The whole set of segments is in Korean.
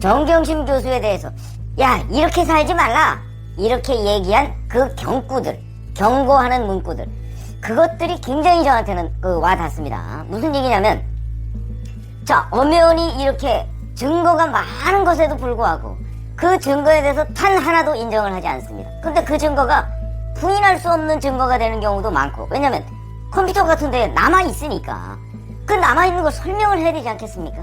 정경심 교수에 대해서 야 이렇게 살지 말라 이렇게 얘기한 그 경구들, 경고하는 문구들, 그것들이 굉장히 저한테는 와닿습니다. 무슨 얘기냐면, 자, 엄연히 이렇게 증거가 많은 것에도 불구하고 그 증거에 대해서 단 하나도 인정을 하지 않습니다. 근데 그 증거가 부인할 수 없는 증거가 되는 경우도 많고, 왜냐면 컴퓨터 같은 데 남아있으니까 그 남아있는 걸 설명을 해야 되지 않겠습니까?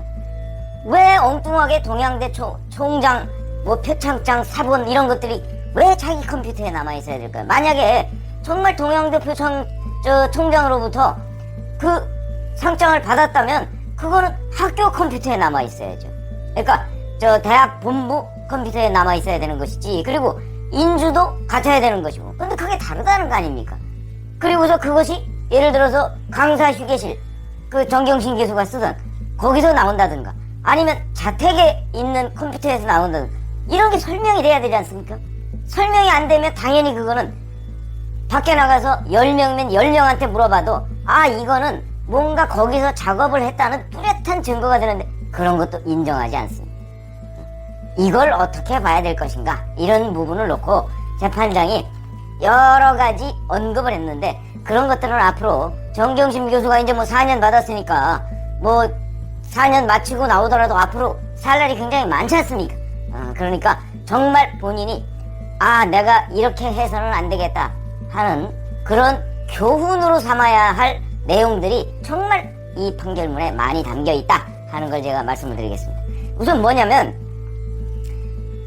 왜 엉뚱하게 동양대 총장, 뭐 표창장, 사본 이런 것들이 왜 자기 컴퓨터에 남아있어야 될까요? 만약에 정말 동양대 총장으로부터 그 상장을 받았다면 그거는 학교 컴퓨터에 남아있어야죠. 그러니까 저 대학 본부 컴퓨터에 남아있어야 되는 것이지, 그리고 인주도 같아야 되는 것이고. 근데 그게 다르다는 거 아닙니까? 그리고서 그것이 예를 들어서 강사 휴게실 그 정경심 교수가 쓰던 거기서 나온다든가, 아니면 자택에 있는 컴퓨터에서 나온다든가, 이런 게 설명이 돼야 되지 않습니까? 설명이 안 되면 당연히 그거는 밖에 나가서 10명이면 10명한테 물어봐도 아 이거는 뭔가 거기서 작업을 했다는 뚜렷한 증거가 되는데 그런 것도 인정하지 않습니다. 이걸 어떻게 봐야 될 것인가, 이런 부분을 놓고 재판장이 여러 가지 언급을 했는데, 그런 것들은 앞으로 정경심 교수가 이제 뭐 4년 받았으니까 뭐 4년 마치고 나오더라도 앞으로 살 날이 굉장히 많지 않습니까? 그러니까 정말 본인이 아 내가 이렇게 해서는 안 되겠다 하는 그런 교훈으로 삼아야 할 내용들이 정말 이 판결문에 많이 담겨 있다 하는 걸 제가 말씀을 드리겠습니다. 우선 뭐냐면,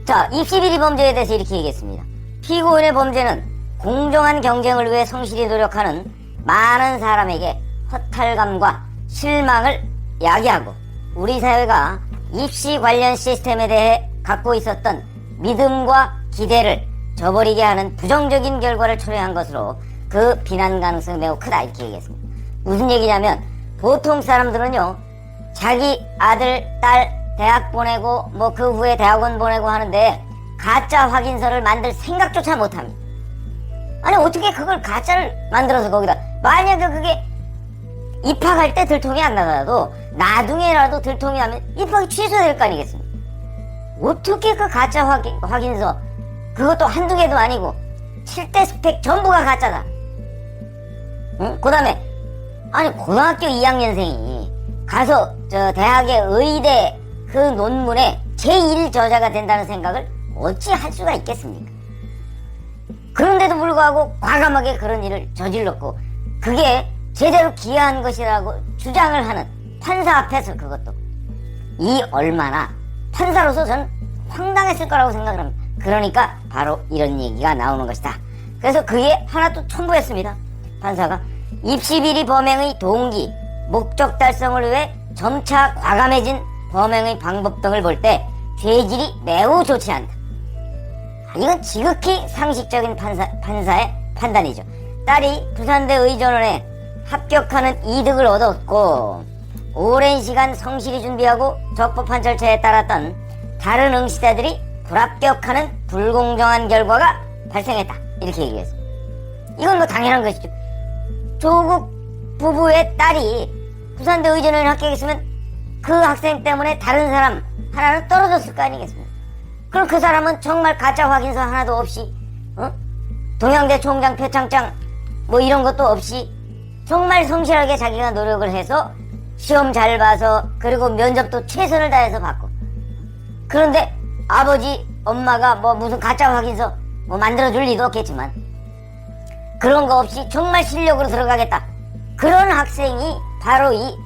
자, 입시비리 범죄에 대해서 이렇게 얘기했습니다. 피고인의 범죄는 공정한 경쟁을 위해 성실히 노력하는 많은 사람에게 허탈감과 실망을 야기하고 우리 사회가 입시 관련 시스템에 대해 갖고 있었던 믿음과 기대를 저버리게 하는 부정적인 결과를 초래한 것으로 그 비난 가능성이 매우 크다, 이렇게 얘기했습니다. 무슨 얘기냐면, 보통 사람들은요 자기 아들, 딸 대학 보내고 뭐 그 후에 대학원 보내고 하는데 가짜 확인서를 만들 생각조차 못합니다. 아니 어떻게 그걸 가짜를 만들어서 거기다, 만약에 그게 입학할 때 들통이 안 나더라도 나중에라도 들통이 나면 입학이 취소될 거 아니겠습니까? 어떻게 그 가짜 확인서, 그것도 한두 개도 아니고 7대 스펙 전부가 가짜다. 응? 그 다음에 아니 고등학교 2학년생이 가서 저 대학의 의대 그 논문에 제1 저자가 된다는 생각을 어찌 할 수가 있겠습니까? 그런데도 불구하고 과감하게 그런 일을 저질렀고, 그게 제대로 기여한 것이라고 주장을 하는 판사 앞에서, 그것도 이 얼마나 판사로서 저는 황당했을 거라고 생각을 합니다. 그러니까 바로 이런 얘기가 나오는 것이다. 그래서 그게 하나 또 첨부했습니다. 판사가 입시비리 범행의 동기, 목적 달성을 위해 점차 과감해진 범행의 방법 등을 볼 때 죄질이 매우 좋지 않다. 이건 지극히 상식적인 판사의 판단이죠. 딸이 부산대 의전원에 합격하는 이득을 얻었고 오랜 시간 성실히 준비하고 적법한 절차에 따랐던 다른 응시자들이 불합격하는 불공정한 결과가 발생했다, 이렇게 얘기했습니다. 이건 뭐 당연한 것이죠. 조국 부부의 딸이 부산대 의전원에 합격했으면 그 학생 때문에 다른 사람 하나는 떨어졌을 거 아니겠습니까? 그럼 그 사람은 정말 가짜 확인서 하나도 없이, 동양대 총장, 표창장 뭐 이런 것도 없이 정말 성실하게 자기가 노력을 해서 시험 잘 봐서, 그리고 면접도 최선을 다해서 받고, 그런데 아버지 엄마가 뭐 무슨 가짜 확인서 뭐 만들어줄 리도 없겠지만 그런 거 없이 정말 실력으로 들어가겠다, 그런 학생이 바로 이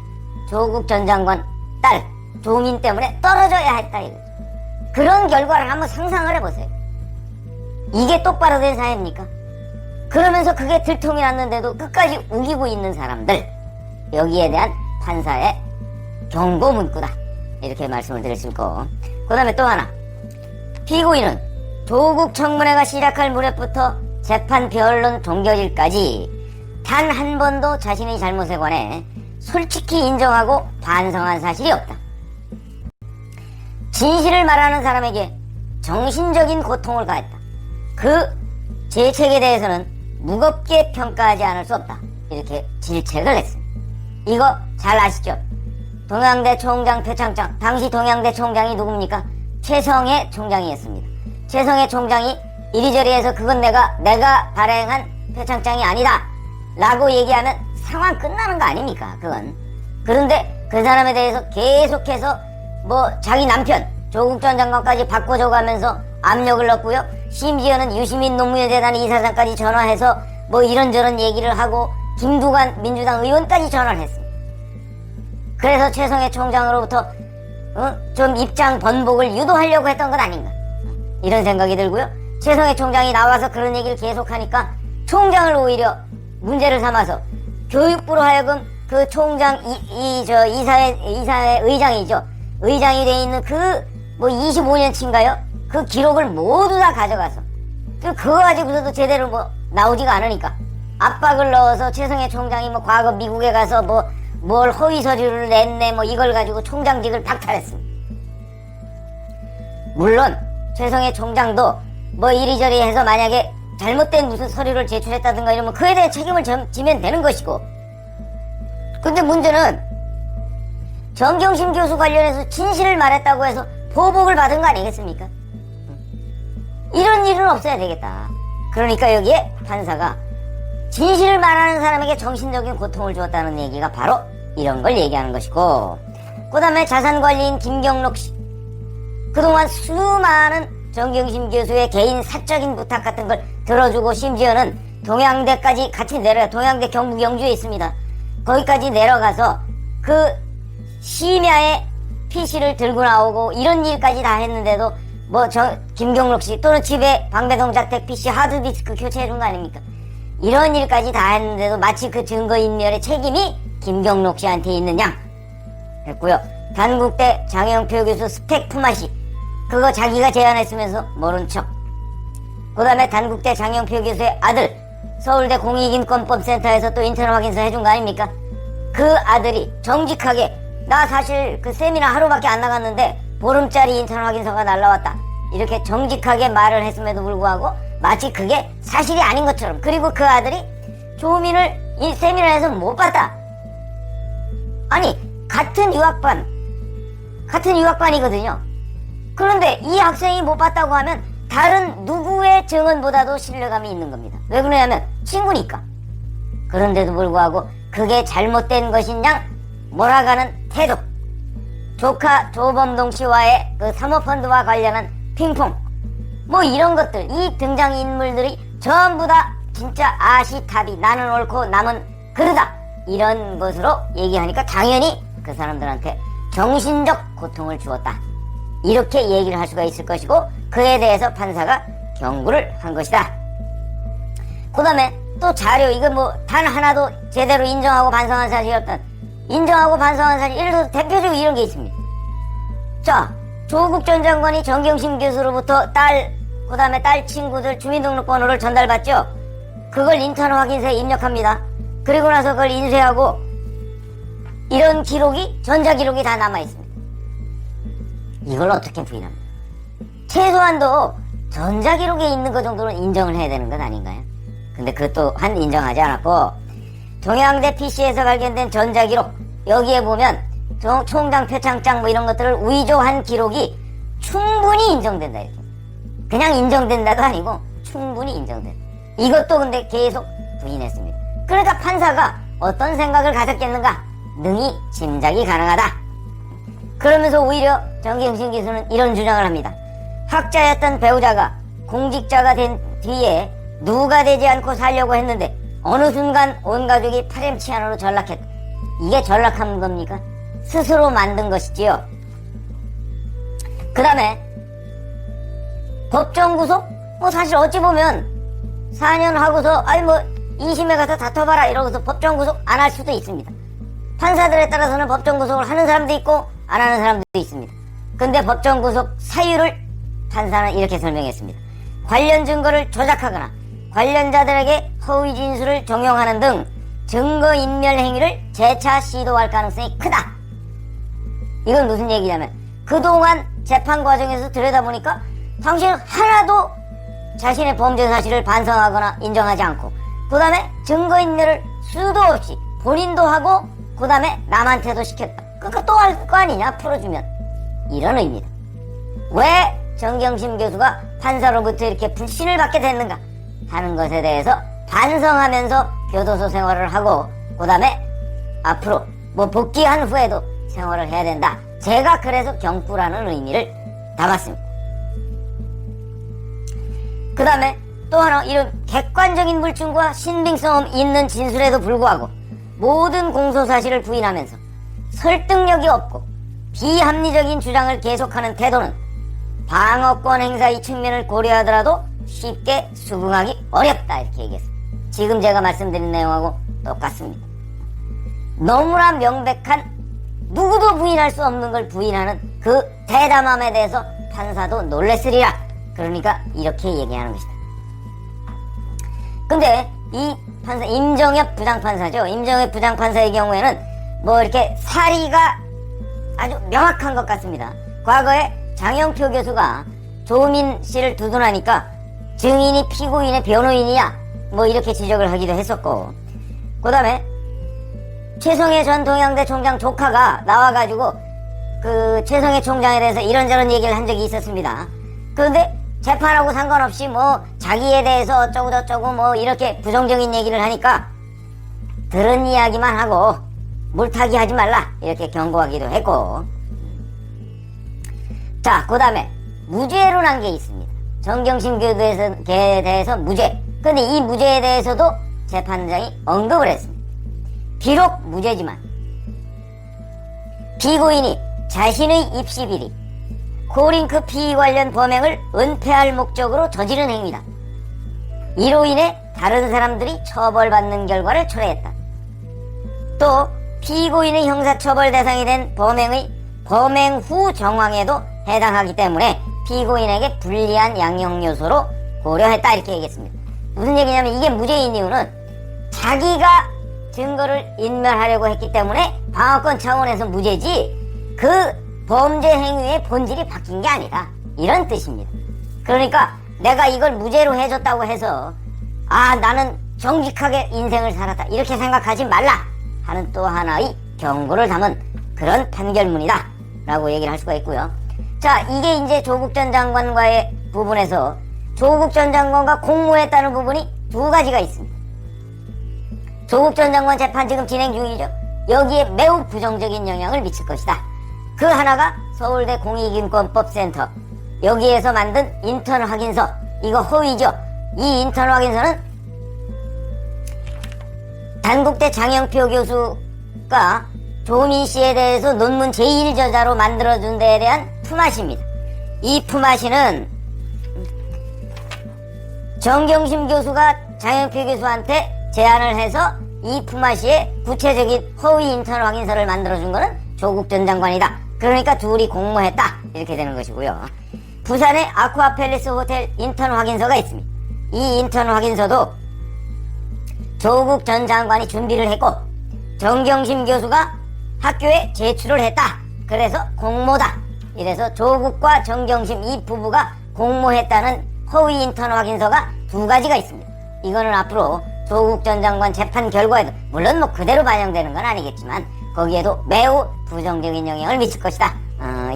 조국 전 장관 딸 조민 때문에 떨어져야 했다, 이거죠. 그런 결과를 한번 상상을 해보세요. 이게 똑바로 된 사회입니까? 그러면서 그게 들통이 났는데도 끝까지 우기고 있는 사람들, 여기에 대한 판사의 경고 문구다, 이렇게 말씀을 드릴 수 있고, 그 다음에 또 하나, 피고인은 조국 청문회가 시작할 무렵부터 재판 변론 종결일까지 단 한 번도 자신의 잘못에 관해 솔직히 인정하고 반성한 사실이 없다. 진실을 말하는 사람에게 정신적인 고통을 가했다. 그 죄책에 대해서는 무겁게 평가하지 않을 수 없다, 이렇게 질책을 했습니다. 이거 잘 아시죠? 동양대 총장 표창장, 당시 동양대 총장이 누굽니까? 최성해 총장이었습니다. 최성해 총장이 이리저리 해서 그건 내가 발행한 표창장이 아니다 라고 얘기하면 상황 끝나는 거 아닙니까? 그건. 그런데 그 사람에 대해서 계속해서 뭐 자기 남편 조국 전 장관까지 바꿔줘가면서 압력을 넣고요. 심지어는 유시민 노무현 재단 이사장까지 전화해서 뭐 이런저런 얘기를 하고 김두관 민주당 의원까지 전화를 했습니다. 그래서 최성해 총장으로부터 좀 입장 번복을 유도하려고 했던 것 아닌가 이런 생각이 들고요. 최성해 총장이 나와서 그런 얘기를 계속하니까 총장을 오히려 문제를 삼아서 교육부로 하여금 그 총장 이사회 의장이죠. 의장이 돼 있는 그 뭐 25년치인가요? 그 기록을 모두 다 가져가서 그거 가지고서도 제대로 뭐 나오지가 않으니까 압박을 넣어서 최성해 총장이 뭐 과거 미국에 가서 뭐 뭘 허위 서류를 냈네 뭐 이걸 가지고 총장직을 박탈했습니다. 물론 최성해 총장도 뭐 이리저리 해서 만약에 잘못된 무슨 서류를 제출했다든가 이러면 그에 대해 책임을 지면 되는 것이고, 근데 문제는 정경심 교수 관련해서 진실을 말했다고 해서 보복을 받은 거 아니겠습니까? 이런 일은 없어야 되겠다. 그러니까 여기에 판사가 진실을 말하는 사람에게 정신적인 고통을 주었다는 얘기가 바로 이런 걸 얘기하는 것이고, 그 다음에 자산관리인 김경록 씨, 그동안 수많은 정경심 교수의 개인 사적인 부탁 같은 걸 들어주고 심지어는 동양대까지 같이 동양대 경북 영주에 있습니다. 거기까지 내려가서 그 심야에 PC를 들고 나오고 이런 일까지 다 했는데도 뭐 김경록 씨 또는 집에 방배동 자택 PC 하드디스크 교체해준 거 아닙니까? 이런 일까지 다 했는데도 마치 그 증거인멸의 책임이 김경록 씨한테 있느냐 했고요. 단국대 장영표 교수 스펙 품앗이 그거 자기가 제안했으면서 모른 척. 그 다음에 단국대 장영표 교수의 아들 서울대 공익인권법센터에서 또 인턴 확인서 해준 거 아닙니까? 그 아들이 정직하게 나 사실 그 세미나 하루밖에 안 나갔는데 보름짜리 인턴 확인서가 날라왔다 이렇게 정직하게 말을 했음에도 불구하고 마치 그게 사실이 아닌 것처럼, 그리고 그 아들이 조민을 이 세미나에서 못 봤다. 아니 같은 유학반이거든요. 그런데 이 학생이 못 봤다고 하면 다른 누구의 증언보다도 신뢰감이 있는 겁니다. 왜 그러냐면 친구니까. 그런데도 불구하고 그게 잘못된 것이냐 몰아가는 태도, 조카 조범동 씨와의 그 사모펀드와 관련한 핑퐁, 뭐 이런 것들, 이 등장인물들이 전부 다 진짜 아시타비 나는 옳고 남은 그르다 이런 것으로 얘기하니까 당연히 그 사람들한테 정신적 고통을 주었다 이렇게 얘기를 할 수가 있을 것이고, 그에 대해서 판사가 경고를 한 것이다. 그 다음에 또 자료, 이건 뭐 단 하나도 제대로 인정하고 반성한 사실이 없던, 인정하고 반성한 사실, 예를 들어서 대표적으로 이런 게 있습니다. 자, 조국 전 장관이 정경심 교수로부터 그 다음에 딸 친구들 주민등록번호를 전달받죠. 그걸 인턴 확인서에 입력합니다. 그리고 나서 그걸 인쇄하고 이런 기록이, 전자기록이 다 남아있습니다. 이걸 어떻게 부인합니까? 최소한도 전자기록에 있는 것 정도는 인정을 해야 되는 것 아닌가요? 근데 그 또한 인정하지 않았고, 동양대 PC에서 발견된 전자기록, 여기에 보면 총장 표창장 뭐 이런 것들을 위조한 기록이 충분히 인정된다 이렇게. 그냥 인정된다도 아니고 충분히 인정된다. 이것도 근데 계속 부인했습니다. 그러니까 판사가 어떤 생각을 가졌겠는가 능히 짐작이 가능하다. 그러면서 오히려 정경심 교수는 이런 주장을 합니다. 학자였던 배우자가 공직자가 된 뒤에 누가 되지 않고 살려고 했는데 어느 순간 온 가족이 파렴치한으로 전락했다. 이게 전락한 겁니까? 스스로 만든 것이지요. 그 다음에 법정 구속? 뭐 사실 어찌 보면 4년 하고서 아니 뭐 2심에 가서 다퉈봐라 이러고서 법정 구속 안 할 수도 있습니다. 판사들에 따라서는 법정 구속을 하는 사람도 있고 안 하는 사람도 있습니다. 근데 법정 구속 사유를 판사는 이렇게 설명했습니다. 관련 증거를 조작하거나 관련자들에게 허위 진술을 종용하는 등 증거인멸 행위를 재차 시도할 가능성이 크다. 이건 무슨 얘기냐면 그동안 재판 과정에서 들여다보니까 당신은 하나도 자신의 범죄 사실을 반성하거나 인정하지 않고, 그 다음에 증거인멸을 수도 없이 본인도 하고 그 다음에 남한테도 시켰다. 그거 또 할 거 아니냐 풀어주면, 이런 의미다. 왜 정경심 교수가 판사로부터 이렇게 불신을 받게 됐는가 하는 것에 대해서 반성하면서 교도소 생활을 하고 그 다음에 앞으로 뭐 복귀한 후에도 생활을 해야 된다. 제가 그래서 경구라는 의미를 담았습니다. 그 다음에 또 하나, 이런 객관적인 물증과 신빙성 있는 진술에도 불구하고 모든 공소사실을 부인하면서 설득력이 없고 비합리적인 주장을 계속하는 태도는 방어권 행사 이 측면을 고려하더라도 쉽게 수긍하기 어렵다, 이렇게 얘기했습니다. 지금 제가 말씀드린 내용하고 똑같습니다. 너무나 명백한, 누구도 부인할 수 없는 걸 부인하는 그 대담함에 대해서 판사도 놀랬으리라. 그러니까 이렇게 얘기하는 것이다. 근데 이 판사, 임정엽 부장판사죠. 임정엽 부장판사의 경우에는 뭐 이렇게 사리가 아주 명확한 것 같습니다. 과거에 장영표 교수가 조민 씨를 두둔하니까 증인이 피고인의 변호인이야 뭐 이렇게 지적을 하기도 했었고, 그 다음에 최성해 전 동양대 총장 조카가 나와가지고 그 최성해 총장에 대해서 이런저런 얘기를 한 적이 있었습니다. 그런데 재판하고 상관없이 뭐 자기에 대해서 어쩌고저쩌고 뭐 이렇게 부정적인 얘기를 하니까 들은 이야기만 하고 물타기 하지 말라 이렇게 경고하기도 했고, 자, 그 다음에 무죄로 난 게 있습니다. 정경심 교수에 대해서 무죄. 근데 이 무죄에 대해서도 재판장이 언급을 했습니다. 비록 무죄지만 피고인이 자신의 입시 비리, 코링크 피의 관련 범행을 은폐할 목적으로 저지른 행위다. 이로 인해 다른 사람들이 처벌받는 결과를 초래했다. 또 피고인의 형사처벌 대상이 된 범행의 범행 후 정황에도 해당하기 때문에 피고인에게 불리한 양형 요소로 고려했다, 이렇게 얘기했습니다. 무슨 얘기냐면 이게 무죄인 이유는 자기가 증거를 인멸하려고 했기 때문에 방어권 차원에서 무죄지 그 범죄 행위의 본질이 바뀐 게 아니다, 이런 뜻입니다. 그러니까 내가 이걸 무죄로 해줬다고 해서 아, 나는 정직하게 인생을 살았다 이렇게 생각하지 말라 하는 또 하나의 경고를 담은 그런 판결문이다 라고 얘기를 할 수가 있고요. 자, 이게 이제 조국 전 장관과의 부분에서 조국 전 장관과 공모했다는 부분이 두 가지가 있습니다. 조국 전 장관 재판 지금 진행 중이죠. 여기에 매우 부정적인 영향을 미칠 것이다. 그 하나가 서울대 공익인권법센터, 여기에서 만든 인턴 확인서, 이거 허위죠. 이 인턴 확인서는 단국대 장영표 교수가 조민 씨에 대해서 논문 제1저자로 만들어준 데에 대한 품앗이입니다. 이 품앗이는 정경심 교수가 장영표 교수한테 제안을 해서 이 품앗이에 구체적인 허위 인턴 확인서를 만들어준 거는 조국 전 장관이다. 그러니까 둘이 공모했다, 이렇게 되는 것이고요. 부산의 아쿠아팰리스 호텔 인턴 확인서가 있습니다. 이 인턴 확인서도 조국 전 장관이 준비를 했고 정경심 교수가 학교에 제출을 했다. 그래서 공모다. 이래서 조국과 정경심 이 부부가 공모했다는 허위 인턴 확인서가 두 가지가 있습니다. 이거는 앞으로 조국 전 장관 재판 결과에도 물론 뭐 그대로 반영되는 건 아니겠지만 거기에도 매우 부정적인 영향을 미칠 것이다.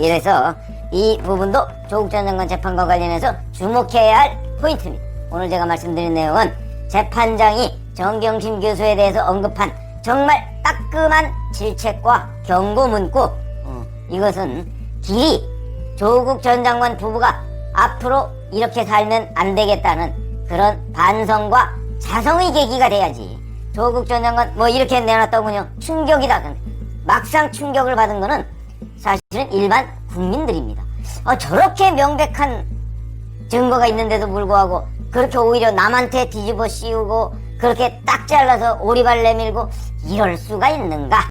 이래서 이 부분도 조국 전 장관 재판과 관련해서 주목해야 할 포인트입니다. 오늘 제가 말씀드린 내용은 재판장이 정경심 교수에 대해서 언급한 정말 따끔한 질책과 경고 문구, 이것은 길이 조국 전 장관 부부가 앞으로 이렇게 살면 안 되겠다는 그런 반성과 자성의 계기가 돼야지. 조국 전 장관 뭐 이렇게 내놨다고 그냥 충격이다. 막상 충격을 받은 거는 사실은 일반 국민들입니다. 저렇게 명백한 증거가 있는데도 불구하고 그렇게 오히려 남한테 뒤집어 씌우고 그렇게 딱 잘라서 오리발 내밀고 이럴 수가 있는가?